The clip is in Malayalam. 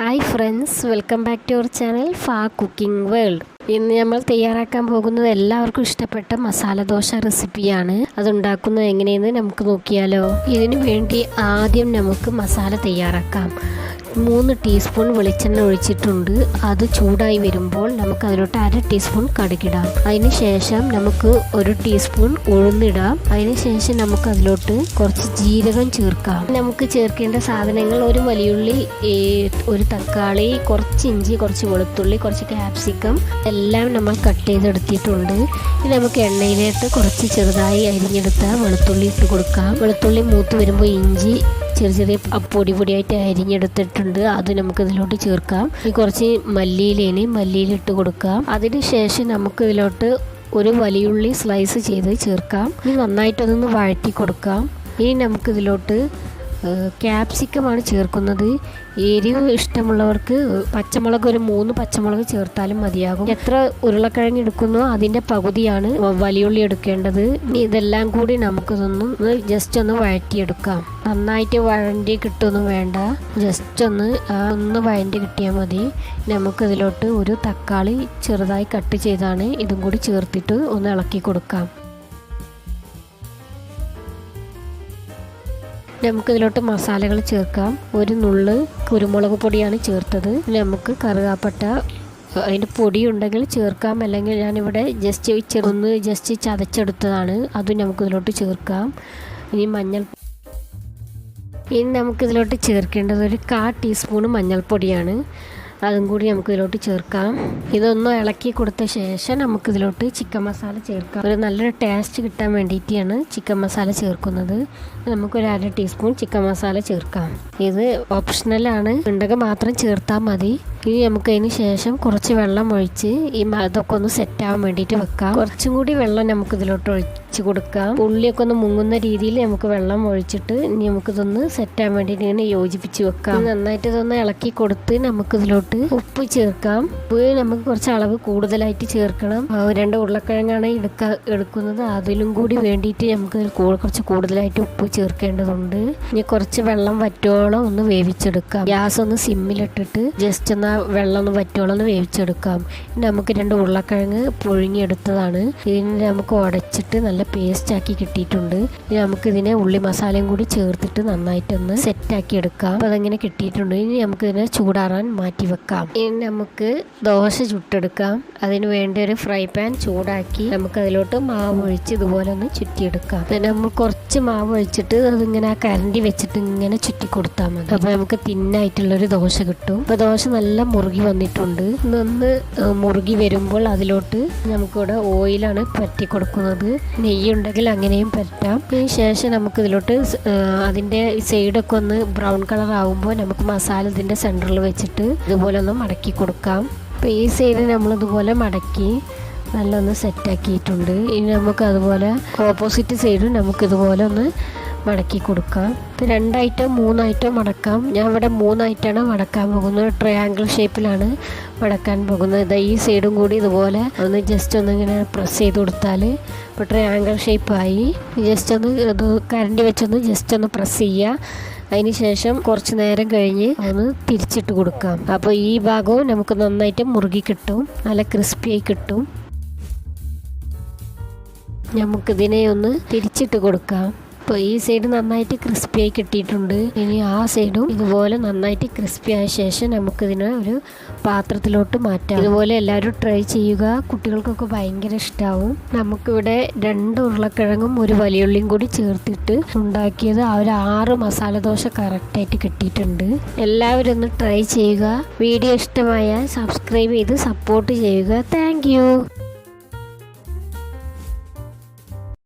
Hi friends, welcome back to our channel for cooking world. ഇന്ന് നമ്മൾ തയ്യാറാക്കാൻ പോകുന്നത് എല്ലാവർക്കും ഇഷ്ടപ്പെട്ട മസാല ദോശ റെസിപ്പിയാണ്. അതുണ്ടാക്കുന്നത് എങ്ങനെയെന്ന് നമുക്ക് നോക്കിയാലോ. ഇതിനു വേണ്ടി ആദ്യം നമുക്ക് മസാല തയ്യാറാക്കാം. 3 ടീസ്പൂൺ വെളിച്ചെണ്ണ ഒഴിച്ചിട്ടുണ്ട്. അത് ചൂടായി വരുമ്പോൾ നമുക്ക് അതിലോട്ട് 1/2 ടീസ്പൂൺ കടുകിടാം. അതിന് ശേഷം നമുക്ക് 1 ടീസ്പൂൺ ഉഴുന്നിടാം. അതിന് ശേഷം നമുക്ക് അതിലോട്ട് കുറച്ച് ജീരകം ചേർക്കാം. നമുക്ക് ചേർക്കേണ്ട സാധനങ്ങൾ: ഒരു വലിയുള്ളി, ഒരു തക്കാളി, കുറച്ച് ഇഞ്ചി, കുറച്ച് വെളുത്തുള്ളി, കുറച്ച് ക്യാപ്സിക്കം എല്ലാം നമ്മൾ കട്ട് ചെയ്തെടുത്തിട്ടുണ്ട്. ഇനി നമുക്ക് എണ്ണയിലേക്ക് കുറച്ച് ചെറുതായി അരിഞ്ഞെടുത്ത വെളുത്തുള്ളി ഇട്ട് കൊടുക്കാം. വെളുത്തുള്ളി മൂത്ത് വരുമ്പോൾ ഇഞ്ചി ചെറിയ പൊടിയായിട്ട് അരിഞ്ഞെടുത്തിട്ടുണ്ട്. അത് നമുക്ക് ഇതിലോട്ട് ചേർക്കാം. ഇനി കുറച്ച് മല്ലിയിലിട്ട് കൊടുക്കാം. അതിന് ശേഷം നമുക്ക് ഇതിലോട്ട് ഒരു വലിയുള്ളി സ്ലൈസ് ചെയ്ത് ചേർക്കാം. ഇനി നന്നായിട്ടതൊന്ന് വഴറ്റി കൊടുക്കാം. ഇനി നമുക്കിതിലോട്ട് ക്യാപ്സിക്കമാണ് ചേർക്കുന്നത്. എരിവ് ഇഷ്ടമുള്ളവർക്ക് പച്ചമുളക് ഒരു 3 പച്ചമുളക് ചേർത്താലും മതിയാകും. എത്ര ഉരുളക്കിഴങ്ങ് എടുക്കുന്നോ അതിൻ്റെ പകുതിയാണ് വലിയുള്ളി എടുക്കേണ്ടത്. ഇതെല്ലാം കൂടി നമുക്കിതൊന്ന് ജസ്റ്റ് ഒന്ന് വഴറ്റിയെടുക്കാം. നന്നായിട്ട് വഴണ്ടി കിട്ടുമൊന്നും വേണ്ട, ജസ്റ്റ് ഒന്ന് വഴണ്ടി കിട്ടിയാൽ മതി. നമുക്കിതിലോട്ട് ഒരു തക്കാളി ചെറുതായി കട്ട് ചെയ്താണ് ഇതും കൂടി ചേർത്തിട്ട് ഒന്ന് ഇളക്കി കൊടുക്കാം. നമുക്കിതിലോട്ട് മസാലകൾ ചേർക്കാം. ഒരു നുള്ള് കുരുമുളക് പൊടിയാണ് ചേർത്തത്. നമുക്ക് കറുകാപ്പട്ട അതിൻ്റെ പൊടിയുണ്ടെങ്കിൽ ചേർക്കാം, അല്ലെങ്കിൽ ഞാനിവിടെ ജസ്റ്റ് ചതച്ചെടുത്തതാണ്, അതും നമുക്കിതിലോട്ട് ചേർക്കാം. ഇനി നമുക്കിതിലോട്ട് ചേർക്കേണ്ടത് ഒരു 1/4 ടീസ്പൂൺ മഞ്ഞൾപ്പൊടിയാണ്. അതും കൂടി നമുക്കിതിലോട്ട് ചേർക്കാം. ഇതൊന്ന് ഇളക്കി കൊടുത്ത ശേഷം നമുക്കിതിലോട്ട് ചിക്കൻ മസാല ചേർക്കാം. ഒരു നല്ലൊരു ടേസ്റ്റ് കിട്ടാൻ വേണ്ടിയിട്ടാണ് ചിക്കൻ മസാല ചേർക്കുന്നത്. നമുക്കൊരു 1/2 ടീസ്പൂൺ ചിക്കൻ മസാല ചേർക്കാം. ഇത് ഓപ്ഷണലാണ്, ഉണ്ടെങ്കിൽ മാത്രം ചേർത്താൽ മതി. ഇനി നമുക്കതിന് ശേഷം കുറച്ച് വെള്ളം ഒഴിച്ച് അതൊക്കെ ഒന്ന് സെറ്റാവാൻ വേണ്ടിയിട്ട് വെക്കാം. കുറച്ചും കൂടി വെള്ളം നമുക്കിതിലോട്ട് ഒഴിച്ച് കൊടുക്കാം. ഉള്ളിയൊക്കെ ഒന്ന് മുങ്ങുന്ന രീതിയിൽ നമുക്ക് വെള്ളം ഒഴിച്ചിട്ട് ഇനി നമുക്കിതൊന്ന് സെറ്റാൻ വേണ്ടിയിട്ട് ഇങ്ങനെ യോജിപ്പിച്ച് വെക്കാം. നന്നായിട്ട് ഇതൊന്ന് ഇളക്കി കൊടുത്ത് നമുക്കിതിലോട്ട് ഉപ്പ് ചേർക്കാം. ഉപ്പ് നമുക്ക് കുറച്ച് അളവ് കൂടുതലായിട്ട് ചേർക്കണം. 2 ഉരുളക്കിഴങ്ങാണ് എടുക്കുന്നത്. അതിലും കൂടി വേണ്ടിയിട്ട് നമുക്ക് കുറച്ച് കൂടുതലായിട്ട് ഉപ്പ് ചേർക്കേണ്ടതുണ്ട്. ഇനി കുറച്ച് വെള്ളം വറ്റോളം ഒന്ന് വേവിച്ചെടുക്കാം. ഗ്യാസ് ഒന്ന് സിമ്മിലിട്ടിട്ട് ജസ്റ്റ് ഒന്ന് വെള്ളം ഒന്ന് വറ്റോളം ഒന്ന് വേവിച്ചെടുക്കാം. നമുക്ക് 2 ഉരുളക്കിഴങ്ങ് പുഴുങ്ങിയെടുത്തതാണ്. ഇതിന് നമുക്ക് ഉടച്ചിട്ട് നല്ല പേസ്റ്റ് ആക്കി കിട്ടിയിട്ടുണ്ട്. ഇനി നമുക്കിതിനെ ഉള്ളി മസാലയും കൂടി ചേർത്തിട്ട് നന്നായിട്ടൊന്ന് സെറ്റാക്കി എടുക്കാം. അപ്പോൾ അതങ്ങനെ കിട്ടിയിട്ടുണ്ട്. ഇനി നമുക്കിതിനെ ചൂടാറാൻ മാറ്റി വെക്കാം. ഇനി നമുക്ക് ദോശ ചുട്ടെടുക്കാം. അതിന് വേണ്ടി ഒരു ഫ്രൈ പാൻ ചൂടാക്കി നമുക്ക് അതിലോട്ട് മാവ് ഒഴിച്ച് ഇതുപോലെ ഒന്ന് ചുറ്റിയെടുക്കാം. നമ്മൾ കുറച്ച് മാവ് ഒഴിച്ചിട്ട് അതിങ്ങനെ ആ കരണ്ടി വെച്ചിട്ട് ഇങ്ങനെ ചുറ്റി കൊടുത്താൽ മതി. അപ്പോൾ നമുക്ക് തിന്നായിട്ടുള്ളൊരു ദോശ കിട്ടും. അപ്പോൾ ദോശ നല്ല മുറുകി വന്നിട്ടുണ്ട്. ഒന്ന് മുറുകി വരുമ്പോൾ അതിലോട്ട് നമുക്കിവിടെ ഓയിലാണ് പറ്റി കൊടുക്കുന്നത്. നെയ്യുണ്ടെങ്കിൽ അങ്ങനെയും പറ്റാം. അതിന് ശേഷം നമുക്കിതിലോട്ട് അതിൻ്റെ സൈഡൊക്കെ ഒന്ന് ബ്രൗൺ കളർ ആകുമ്പോൾ നമുക്ക് മസാല ഇതിൻ്റെ സെൻറ്ററിൽ വെച്ചിട്ട് ഇതുപോലെ ഒന്ന് മടക്കി കൊടുക്കാം. അപ്പോൾ ഈ സൈഡ് നമ്മളിതുപോലെ മടക്കി നല്ലൊന്ന് സെറ്റാക്കിയിട്ടുണ്ട്. ഇനി നമുക്ക് അതുപോലെ ഓപ്പോസിറ്റ് സൈഡും നമുക്കിതുപോലെ ഒന്ന് മടക്കി കൊടുക്കാം. 2 ഐറ്റം 3 ഐറ്റം മടക്കാം. ഞാൻ ഇവിടെ 3 ഐറ്റമാണ് മടക്കാൻ പോകുന്നത്. ട്രയാങ്കിൾ ഷേപ്പിലാണ് മടക്കാൻ പോകുന്നത്. ഈ സൈഡും കൂടി ഇതുപോലെ ഒന്ന് ജസ്റ്റ് ഒന്ന് ഇങ്ങനെ പ്രസ് ചെയ്ത് കൊടുത്താൽ ഇപ്പോൾ ട്രയാങ്കിൾ ഷേപ്പായി. ജസ്റ്റ് ഒന്ന് ഇത് കരണ്ടി വെച്ചൊന്ന് ജസ്റ്റ് ഒന്ന് പ്രസ് ചെയ്യുക. അതിന് ശേഷം കുറച്ച് നേരം കഴിഞ്ഞ് ഒന്ന് തിരിച്ചിട്ട് കൊടുക്കാം. അപ്പോൾ ഈ ഭാഗവും നമുക്ക് നന്നായിട്ട് മുറുകി കിട്ടും, നല്ല ക്രിസ്പിയായി കിട്ടും. നമുക്കിതിനെ ഒന്ന് തിരിച്ചിട്ട് കൊടുക്കാം. അപ്പോൾ ഈ സൈഡ് നന്നായിട്ട് ക്രിസ്പിയായി കിട്ടിയിട്ടുണ്ട്. ഇനി ആ സൈഡും ഇതുപോലെ നന്നായിട്ട് ക്രിസ്പി ആയ ശേഷം നമുക്കിതിനെ ഒരു പാത്രത്തിലോട്ട് മാറ്റാം. ഇതുപോലെ എല്ലാവരും ട്രൈ ചെയ്യുക, കുട്ടികൾക്കൊക്കെ ഭയങ്കര ഇഷ്ടമാവും. നമുക്കിവിടെ 2 ഉരുളക്കിഴങ്ങും ഒരു വലിയുള്ളിയും കൂടി ചേർത്തിട്ട് ഉണ്ടാക്കിയത് ആ ഒരു 6 മസാല ദോശ കറക്റ്റായിട്ട് കിട്ടിയിട്ടുണ്ട്. എല്ലാവരും ഒന്ന് ട്രൈ ചെയ്യുക. വീഡിയോ ഇഷ്ടമായാൽ സബ്സ്ക്രൈബ് ചെയ്ത് സപ്പോർട്ട് ചെയ്യുക. താങ്ക്